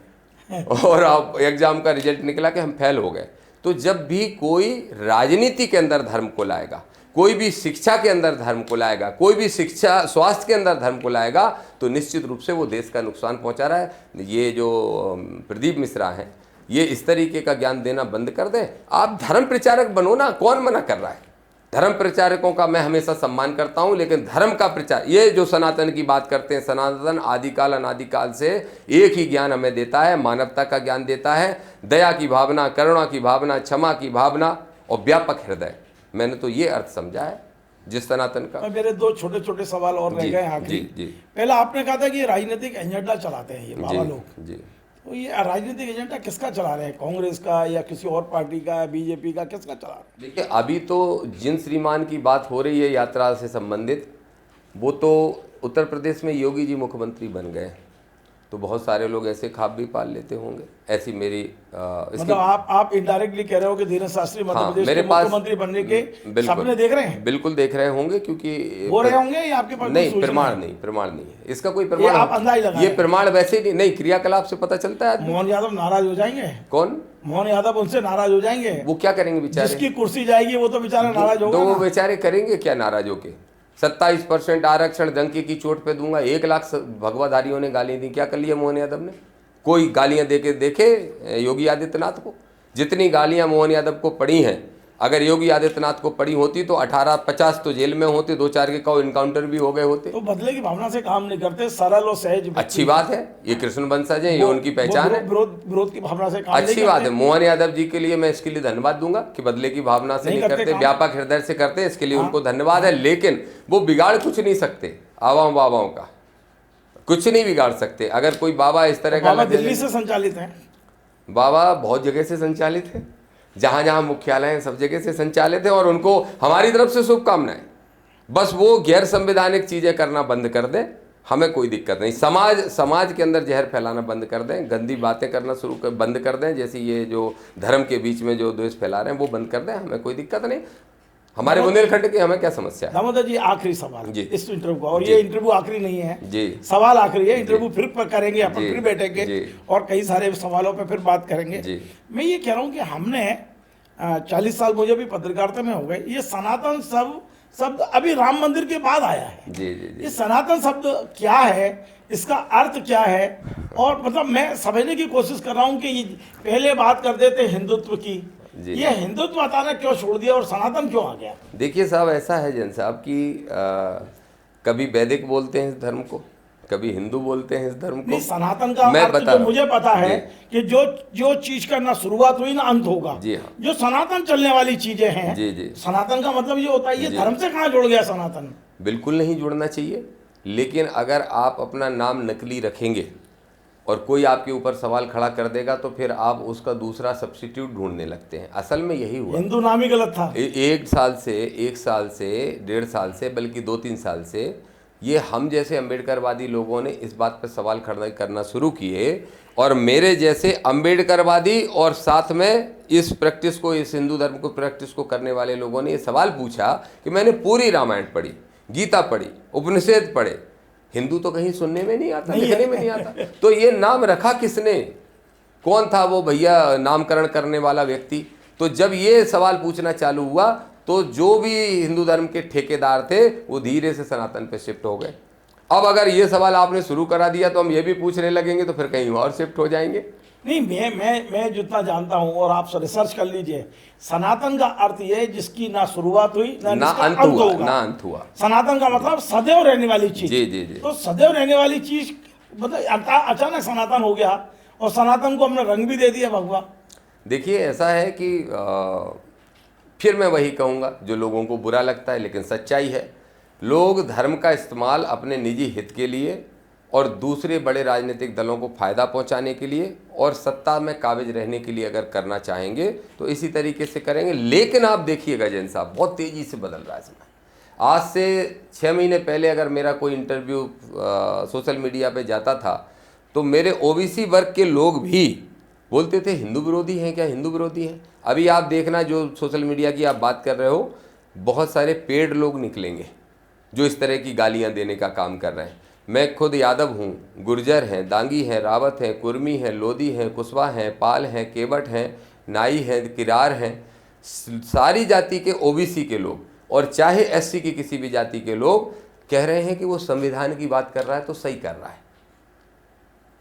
और अब एग्जाम का रिजल्ट निकला कि हम फेल हो गए। तो जब भी कोई राजनीति के अंदर धर्म को लाएगा, कोई भी शिक्षा के अंदर धर्म को लाएगा, कोई भी शिक्षा स्वास्थ्य के अंदर धर्म को लाएगा, तो निश्चित रूप से वो देश का नुकसान पहुंचा रहा है। ये जो प्रदीप मिश्रा हैं, ये इस तरीके का ज्ञान देना बंद कर दें। आप धर्म प्रचारक बनो ना, कौन मना कर रहा है? धर्म प्रचारकों का मैं हमेशा सम्मान करता हूं, लेकिन धर्म का प्रचार, ये जो सनातन की बात करते हैं, सनातन आदिकाल अनादिकाल से एक ही ज्ञान हमें देता है, मानवता का ज्ञान देता है, दया की भावना, करुणा की भावना, क्षमा की भावना और व्यापक हृदय। मैंने तो ये अर्थ समझा है जिस सनातन का। मेरे दो छोटे छोटे सवाल और रह गए आखिरी। जी। पहला आपने कहा था कि राजनीतिक एजेंडा चलाते हैं ये बाबा लोग, जी। तो ये राजनीतिक एजेंडा किसका चला रहे हैं? कांग्रेस का या किसी और पार्टी का, बीजेपी का, किसका चला रहे हैं? देखिए, अभी तो जिन श्रीमान की बात हो रही है यात्रा से संबंधित, वो तो उत्तर प्रदेश में योगी जी मुख्यमंत्री बन गए, तो बहुत सारे लोग ऐसे ख्वाब भी पाल लेते होंगे, ऐसी मेरी मतलब आप इनडायरेक्टली कह रहे हो कि धीरेन्द्र शास्त्री मध्य प्रदेश के मुख्यमंत्री बनने के सपने देख रहे हैं? बिल्कुल देख रहे होंगे, क्योंकि हो रहे होंगे या आपके पास नहीं, प्रमाण नहीं है इसका, कोई प्रमाण आप अंदाज लगा, ये प्रमाण वैसे ही नहीं, क्रियाकलाप से पता चलता है। मोहन यादव नाराज हो जाएंगे? कौन? मोहन यादव उनसे नाराज हो जाएंगे? वो क्या करेंगे बेचारे? जिसकी कुर्सी जाएगी वो तो बेचारा नाराज होगा। तो वो बेचारे करेंगे क्या नाराज होके? 27% आरक्षण डंकी की चोट पे दूंगा, 1 लाख भगवाधारियों ने गाली दी, क्या कर लिया मोहन यादव ने? कोई गालियां देके देखे योगी आदित्यनाथ को? जितनी गालियां मोहन यादव को पड़ी हैं, अगर योगी आदित्यनाथ को पड़ी होती तो 18-50 तो जेल में होते, 2-4 के कौ इनकाउंटर भी हो गए होते। तो बदले की भावना से काम नहीं करते, सरल और सहज। अच्छी बात है, ये कृष्ण वंशज है, ये उनकी पहचान है। विरोध की भावना से काम अच्छी बात है। मोहन यादव जी के लिए मैं इसके लिए धन्यवाद दूंगा कि बदले की भावना से नहीं करते, व्यापक हृदय से करते, इसके लिए उनको धन्यवाद है। लेकिन वो बिगाड़ कुछ नहीं सकते, आवाम बाबाओं का कुछ नहीं बिगाड़ सकते। अगर कोई बाबा इस तरह का, दिल्ली से संचालित है, बाबा बहुत जगह से संचालित है, जहां जहां मुख्यालय हैं सब जगह से संचालित है, और उनको हमारी तरफ से शुभकामनाएं। बस वो गैर संवैधानिक चीजें करना बंद कर दें, हमें कोई दिक्कत नहीं। समाज के अंदर जहर फैलाना बंद कर दें, गंदी बातें करना बंद कर दें, जैसे ये जो धर्म के बीच में जो द्वेष फैला रहे हैं वो बंद कर दें, हमें कोई दिक्कत नहीं। हमारे बुंदेलखंड की हमें क्या समस्या है? दामोदर जी, आखिरी सवाल जी इस इंटरव्यू का, और ये इंटरव्यू आखिरी नहीं है जी, सवाल आखिरी है, इंटरव्यू फिर करेंगे, अपन फिर बैठेंगे जी, और कई सारे सवालों पे फिर बात करेंगे जी। मैं ये कह रहा हूँ कि हमने 40 साल मुझे भी पत्रकारिता में हो गए, ये सनातन शब्द अभी राम मंदिर के बाद आया है जी जी जी। ये सनातन शब्द क्या है, इसका अर्थ क्या है? और मतलब मैं समझने की कोशिश कर रहा हूँ कि पहले बात करते थे हिंदुत्व की, ये हिंदुत्व अचानक क्यों छोड़ दिया और सनातन क्यों आ गया? देखिए साहब, ऐसा है जैन साहब कि कभी वैदिक बोलते हैं इस धर्म को, कभी हिंदू बोलते हैं इस धर्म को। सनातन का अर्थ जो मुझे पता है कि जो चीज का ना शुरुआत हुई ना अंत होगा, जी हाँ, जो सनातन चलने वाली चीजें हैं, जी जी, सनातन का मतलब ये होता है, ये धर्म से कहाँ जुड़ गया सनातन? बिल्कुल नहीं जुड़ना चाहिए, लेकिन अगर आप अपना नाम नकली रखेंगे और कोई आपके ऊपर सवाल खड़ा कर देगा तो फिर आप उसका दूसरा सब्स्टिट्यूट ढूंढने लगते हैं। असल में यही हुआ। हिंदू नाम ही गलत था। एक साल से 1.5 साल से, बल्कि 2-3 साल से ये हम जैसे अम्बेडकरवादी लोगों ने इस बात पर सवाल खड़ा करना शुरू किए, और मेरे जैसे अम्बेडकरवादी और साथ में इस प्रैक्टिस को, इस हिंदू धर्म को प्रैक्टिस को करने वाले लोगों ने ये सवाल पूछा कि मैंने पूरी रामायण पढ़ी, गीता पढ़ी, उपनिषद पढ़े, हिंदू तो कहीं सुनने में नहीं आता, लिखने में नहीं आता, तो ये नाम रखा किसने? कौन था वो भैया नामकरण करने वाला व्यक्ति? तो जब ये सवाल पूछना चालू हुआ तो जो भी हिंदू धर्म के ठेकेदार थे वो धीरे से सनातन पे शिफ्ट हो गए। अब अगर ये सवाल आपने शुरू करा दिया तो हम ये भी पूछने लगेंगे तो फिर कहीं और शिफ्ट हो जाएंगे। नहीं, मैं जितना जानता हूं, और आप रिसर्च कर लीजिए, सनातन का अर्थ ये जिसकी ना शुरुआत हुई ना अंत होगा, ना अंत हुआ। सनातन का मतलब सदैव रहने वाली चीज। जी जी जी। तो सदैव रहने वाली चीज मतलब अचानक सनातन हो गया, और सनातन को हमने रंग भी दे दिया भगवान। देखिए ऐसा है कि फिर मैं वही कहूँगा जो लोगों को बुरा लगता है, लेकिन सच्चाई है। लोग धर्म का इस्तेमाल अपने निजी हित के लिए और दूसरे बड़े राजनीतिक दलों को फ़ायदा पहुंचाने के लिए और सत्ता में काबिज रहने के लिए अगर करना चाहेंगे तो इसी तरीके से करेंगे। लेकिन आप देखिएगा जैन साहब, बहुत तेज़ी से बदल रहा है समय। आज से 6 महीने पहले अगर मेरा कोई इंटरव्यू सोशल मीडिया पे जाता था तो मेरे ओबीसी वर्ग के लोग भी बोलते थे हिंदू विरोधी हैं क्या, हिंदू विरोधी हैं। अभी आप देखना, जो सोशल मीडिया की आप बात कर रहे हो, बहुत सारे पेड लोग निकलेंगे जो इस तरह की गालियां देने का काम कर रहे हैं। मैं खुद यादव हूँ, गुर्जर हैं, दांगी हैं, रावत हैं, कुर्मी हैं, लोधी हैं, कुशवा हैं, पाल हैं, केवट हैं, नाई हैं, किरार हैं, सारी जाति के ओबीसी के लोग और चाहे एससी की किसी भी जाति के लोग कह रहे हैं कि वो संविधान की बात कर रहा है तो सही कर रहा है।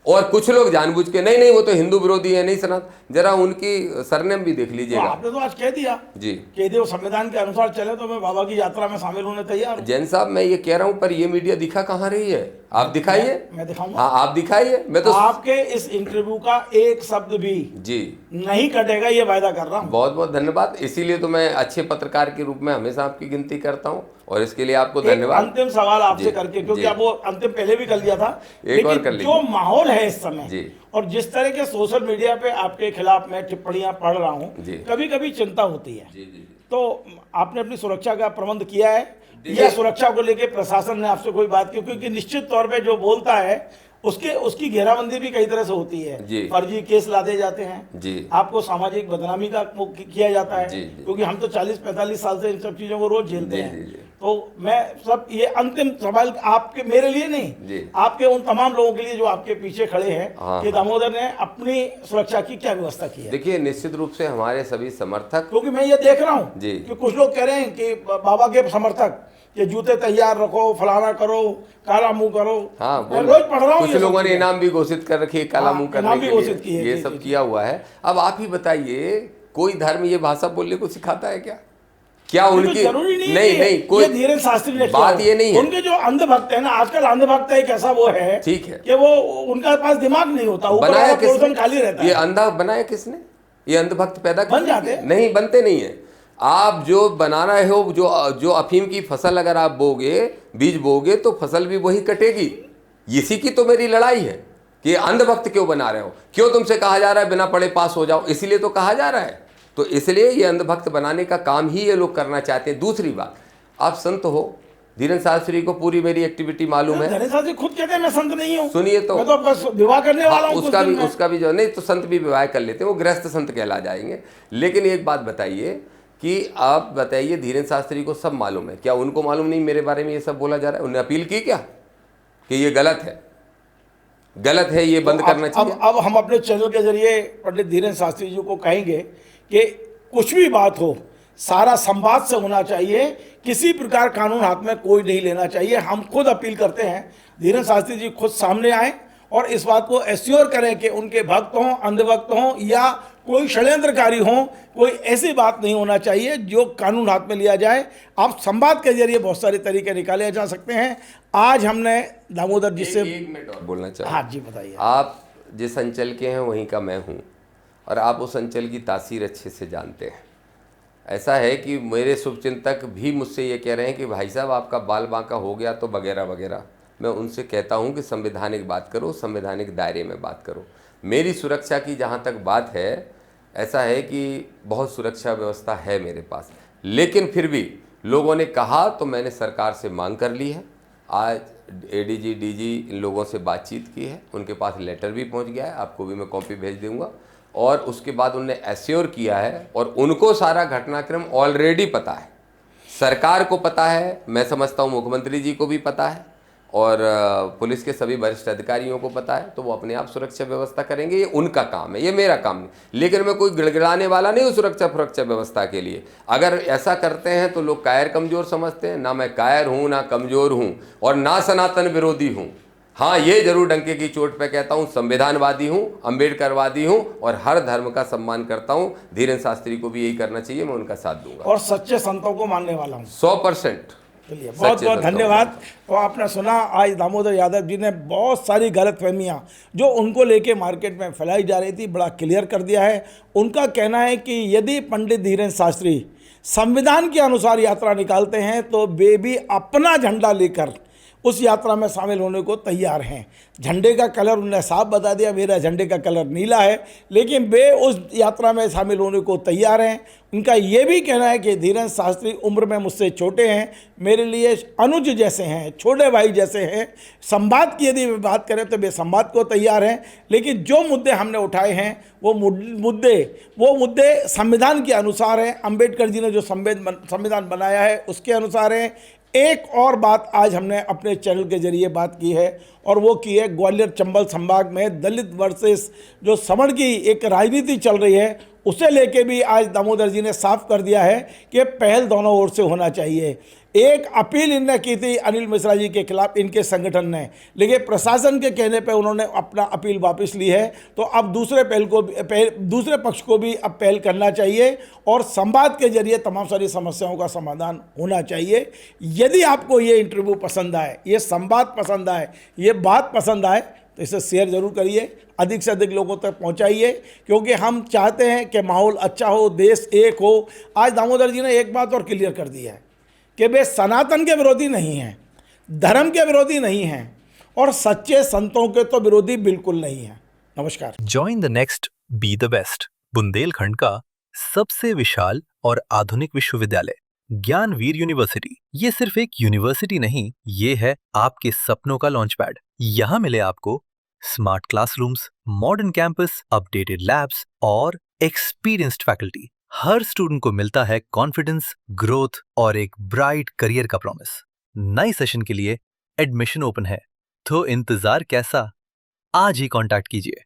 और कुछ लोग जानबूझ के नहीं वो तो हिंदू विरोधी है, नहीं सनातन। जरा उनकी सरनेम भी देख लीजिएगा। आपने तो आज कह दिया जी, कह दिया संविधान के अनुसार चले तो मैं बाबा की यात्रा में शामिल होने तैयार हूं। जैन साहब मैं ये कह रहा हूं, पर ये मीडिया दिखा कहाँ रही है? आप दिखाइए। मैं दिखाऊंगा। हाँ आप दिखाइए। मैं तो आपके इस इंटरव्यू का एक शब्द भी जी नहीं कटेगा, ये वायदा कर रहा हूं। बहुत बहुत धन्यवाद। इसीलिए तो मैं अच्छे पत्रकार के रूप में हमेशा आपकी गिनती करता हूं और इसके लिए आपको धन्यवाद। अंतिम सवाल आपसे जी, करके, क्योंकि जी। आप वो अंतिम पहले भी कर लिया था, एक और लेकिन कर लीजिए। जो माहौल है इस समय जी। और जिस तरह के सोशल मीडिया पे आपके खिलाफ मैं टिप्पणियां पढ़ रहा हूं, जी। कभी कभी चिंता होती है। जी जी। तो आपने अपनी सुरक्षा का प्रबंध किया है या सुरक्षा को लेकर प्रशासन ने आपसे कोई बात की? क्योंकि निश्चित तौर पे जो बोलता है उसकी घेराबंदी भी कई तरह से होती है। जी। फर्जी केस लादे जाते हैं जी। आपको सामाजिक बदनामी का वो किया जाता है। जी, जी। क्योंकि हम तो 40-45 साल से इन सब चीजों को रोज झेलते जी, हैं। जी, जी। तो मैं सब ये अंतिम सवाल आपके, मेरे लिए नहीं, जी। आपके उन तमाम लोगों के लिए जो आपके पीछे खड़े हैं हाँ, कि दामोदर ने अपनी सुरक्षा की क्या व्यवस्था की है। देखिए निश्चित रूप से हमारे सभी समर्थक, क्योंकि मैं ये देख रहा हूँ जी। कि कुछ लोग कह रहे हैं कि बाबा के समर्थक कि जूते तैयार रखो, फलाना करो, काला मुंह करो। हाँ मैं रोज पढ़ रहा हूँ। कुछ लोगों ने इनाम भी घोषित कर रखे काला मुंह करने इनाम के भी घोषित किए, लिए, ये जी, सब जी, किया हुआ है। अब आप ही बताइए, कोई धर्म ये भाषा बोलने को सिखाता है क्या? क्या उनकी जरूरी नहीं, नहीं कोई धीरेन्द्र शास्त्री ने बात ये नहीं है। उनके जो अंधभक्त है ना, आजकल अंधभक्त एक ऐसा वो है, ठीक है, कि वो उनका पास दिमाग नहीं होता, ऊपर बनाया वाला पोर्शन किसने? खाली रहता ये है। अंधा बनाया किसने? ये अंधभक्त पैदा बन जाते हैं? नहीं, बनते नहीं है। आप जो बना रहे हो, जो अफीम की फसल अगर आप बोगे, बीज बोगे तो फसल भी वही कटेगी। इसी की तो मेरी लड़ाई है कि अंधभक्त क्यों बना रहे हो, क्यों तुमसे कहा जा रहा है बिना पढ़े पास हो जाओ, इसीलिए तो कहा जा रहा है। तो इसलिए ये अंधभक्त बनाने का काम ही ये लोग करना चाहते हैं। दूसरी बात, आप संत हो, धीरेन्द्र शास्त्री को पूरी मेरी एक्टिविटी मालूम है। धीरेन्द्र शास्त्री खुद कहते हैं मैं संत नहीं हूँ। सुनिए तो, मैं तो बस विवाह करने वाला हूँ। उसका भी जो नहीं, तो संत भी विवाह कर लेते हैं, वो गृहस्थ संत कहला जाएंगे। लेकिन एक बात बताइए कि आप बताइए, धीरेन्द्र शास्त्री को सब मालूम है, क्या उनको मालूम नहीं मेरे बारे में ये सब बोला जा रहा है? उन्हें अपील की क्या कि ये गलत है, गलत है, ये बंद करना चाहिए? अब हम अपने चैनल के जरिए पंडित धीरेन्द्र शास्त्री जी को कहेंगे कि कुछ भी बात हो, सारा संवाद से होना चाहिए, किसी प्रकार कानून हाथ में कोई नहीं लेना चाहिए। हम खुद अपील करते हैं धीरेन्द्र शास्त्री जी खुद सामने आए और इस बात को एश्योर करें कि उनके भक्त हों, अंधभक्त हों या कोई षड्यंत्रकारी हों, कोई ऐसी बात नहीं होना चाहिए जो कानून हाथ में लिया जाए। आप संवाद के जरिए बहुत सारे तरीके निकाले जा सकते हैं। आज हमने दामोदर जी से एक मिनट और बोलना चाहूँ। हाँ जी बताइए। आप जिस अंचल के हैं वहीं का मैं हूँ और आप उस अंचल की तासीर अच्छे से जानते हैं। ऐसा है कि मेरे शुभचिंतक भी मुझसे ये कह रहे हैं कि भाई साहब आपका बाल बांका हो गया तो वगैरह वगैरह। मैं उनसे कहता हूं कि संवैधानिक बात करो, संवैधानिक दायरे में बात करो। मेरी सुरक्षा की जहां तक बात है, ऐसा है कि बहुत सुरक्षा व्यवस्था है मेरे पास, लेकिन फिर भी लोगों ने कहा तो मैंने सरकार से मांग कर ली है। आज एडीजी, डीजी इन लोगों से बातचीत की है, उनके पास लेटर भी पहुंच गया है, आपको भी मैं कॉपी भेज दूंगा। और उसके बाद उन्होंने एश्योर किया है और उनको सारा घटनाक्रम ऑलरेडी पता है, सरकार को पता है, मैं समझता हूँ मुख्यमंत्री जी को भी पता है और पुलिस के सभी वरिष्ठ अधिकारियों को पता है, तो वो अपने आप सुरक्षा व्यवस्था करेंगे। ये उनका काम है, ये मेरा काम नहीं। लेकिन मैं कोई गिड़गिड़ाने वाला नहीं हूँ सुरक्षा व्यवस्था के लिए। अगर ऐसा करते हैं तो लोग कायर कमज़ोर समझते हैं। ना मैं कायर हूँ, ना कमज़ोर हूँ और ना सनातन विरोधी हूँ। हाँ, ये जरूर डंके की चोट पे कहता हूँ, संविधानवादी हूँ, अम्बेडकरवादी हूँ और हर धर्म का सम्मान करता हूँ। धीरेन्द्र शास्त्री को भी यही करना चाहिए, मैं उनका साथ दूंगा और सच्चे संतों को मानने वाला हूँ 100%। चलिए, बहुत बहुत धन्यवाद। तो आपने सुना, आज दामोदर यादव जी ने बहुत सारी गलतफहमियां जो उनको लेके मार्केट में फैलाई जा रही थी, बड़ा क्लियर कर दिया है। उनका कहना है कि यदि पंडित धीरेन्द्र शास्त्री संविधान के अनुसार यात्रा निकालते हैं तो वे भी अपना झंडा लेकर उस यात्रा में शामिल होने को तैयार हैं। झंडे का कलर उन्होंने साफ बता दिया, मेरा झंडे का कलर नीला है, लेकिन वे उस यात्रा में शामिल होने को तैयार हैं। उनका ये भी कहना है कि धीरेन्द्र शास्त्री उम्र में मुझसे छोटे हैं, मेरे लिए अनुज जैसे हैं, छोटे भाई जैसे हैं। संवाद की यदि बात करें तो वे संवाद को तैयार हैं, लेकिन जो मुद्दे हमने उठाए हैं वो मुद्दे संविधान के अनुसार हैं। अम्बेडकर जी ने जो संविधान बनाया है उसके अनुसार हैं। एक और बात आज हमने अपने चैनल के जरिए बात की है और वो की है ग्वालियर चंबल संभाग में दलित वर्सेस जो सवर्ण की एक राजनीति चल रही है, उसे लेके भी आज दामोदर जी ने साफ कर दिया है कि पहल दोनों ओर से होना चाहिए। एक अपील इनने की थी अनिल मिश्रा जी के खिलाफ इनके संगठन ने, लेकिन प्रशासन के कहने पे उन्होंने अपना अपील वापस ली है। तो अब दूसरे पक्ष को भी अब पहल करना चाहिए और संवाद के जरिए तमाम सारी समस्याओं का समाधान होना चाहिए। यदि आपको ये इंटरव्यू पसंद आए, ये संवाद पसंद आए, ये बात पसंद आए तो इसे शेयर जरूर करिए, अधिक से अधिक लोगों तक पहुंचाइए, क्योंकि हम चाहते हैं कि माहौल अच्छा हो, देश एक हो। आज दामोदर जी ने एक बात और क्लियर कर दी है कि वे सनातन के विरोधी नहीं हैं, धर्म के विरोधी नहीं हैं और सच्चे संतों के तो विरोधी बिल्कुल नहीं हैं। नमस्कार। Join the next be the best, Bundelkhand का सबसे विशाल और आधुनिक विश्वविद्यालय ज्ञानवीर यूनिवर्सिटी। ये सिर्फ एक यूनिवर्सिटी नहीं, ये है आपके सपनों का लॉन्च पैड। यहाँ मिले आपको smart classrooms, modern campus, updated labs और एक्सपीरियंस्ड फैकल्टी। हर स्टूडेंट को मिलता है कॉन्फिडेंस, ग्रोथ और एक ब्राइट करियर का प्रॉमिस। नए सेशन के लिए एडमिशन ओपन है, तो इंतजार कैसा? आज ही कांटेक्ट कीजिए।